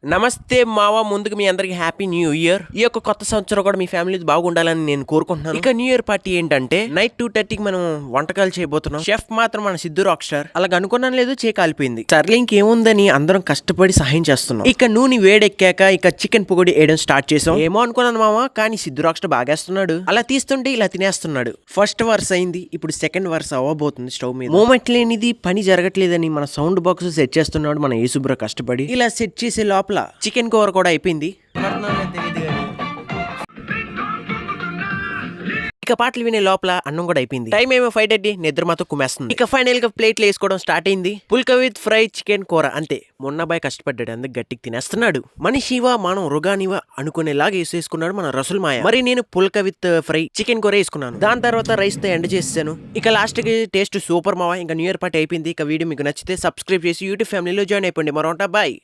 నమస్తే మావ, ముందుకు మీ అందరికి హ్యాపీ న్యూ ఇయర్. ఈ యొక్క కొత్త సంవత్సరం కూడా మీ ఫ్యామిలీ బాగుండాలని నేను కోరుకుంటున్నాను. ఇక న్యూ ఇయర్ పార్టీ ఏంటంటే నైట్ 2:30కి మనం వంటకాలు చేయబోతున్నాం. షెఫ్ మాత్రం మన సిద్ధు రాక్ స్టార్. అలాగ అనుకున్నాను లేదు, కాలిపోయింది. సర్లే ఇంకేముందని అందరం కష్టపడి సహాయం చేస్తున్నాం. ఇక నూనె వేడెక్కాక ఇక చికెన్ పొగడి వేయడం స్టార్ట్ చేసాం. ఏమో అనుకున్నాను మామ, కానీ సిద్ధు రాక్ స్టార్ బాగేస్తున్నాడు. అలా తీస్తుంటే ఇలా తినేస్తున్నాడు. ఫస్ట్ వర్స్ అయింది, ఇప్పుడు సెకండ్ వర్స్ అవ్వబోతుంది. స్టవ్ మీద మూమెంట్ లేనిది పని జరగట్లేదని మన సౌండ్ బాక్స్ సెట్ చేస్తున్నాడు మన యేసుబ్ర కష్టపడి. ఇలా సెట్ చేసే లోపల చికెన్ కూర కూడా అయిపోయింది. ఇక పాటలు వినే లోపల అన్నం కూడా అయిపోయింది. టైం ఏమో 5:30, నిద్ర మాత్రం కుమేస్తుంది. ఇక ఫైనల్ గా ప్లేట్లు వేసుకోవడం స్టార్ట్ అయింది. పుల్క విత్ ఫ్రై చికెన్ కూర. అంతే, మొన్నబాయ్ కష్టపడ్డాడు, అందుకు గట్టికి తినేస్తున్నాడు. మనిషివా మనం రుగానివా అనుకునేలాగా వేసేసుకున్నాడు మన రసుల్ మాయ. మరి నేను పుల్క విత్ ఫ్రై చికెన్ కూర వేసుకున్నాను. దాని తర్వాత రైస్ తో ఎండ్ చేసాను. ఇక లాస్ట్ కి టేస్ట్ సూపర్ మావా. ఇంకా న్యూ ఇయర్ పార్టీ అయిపోయింది. ఇక వీడియో మీకు నచ్చితే సబ్స్క్రైబ్ చేసి యూట్యూబ్ ఫ్యామిలీలో జాయిన్ అయిపోండి. మరొంటా బాయ్.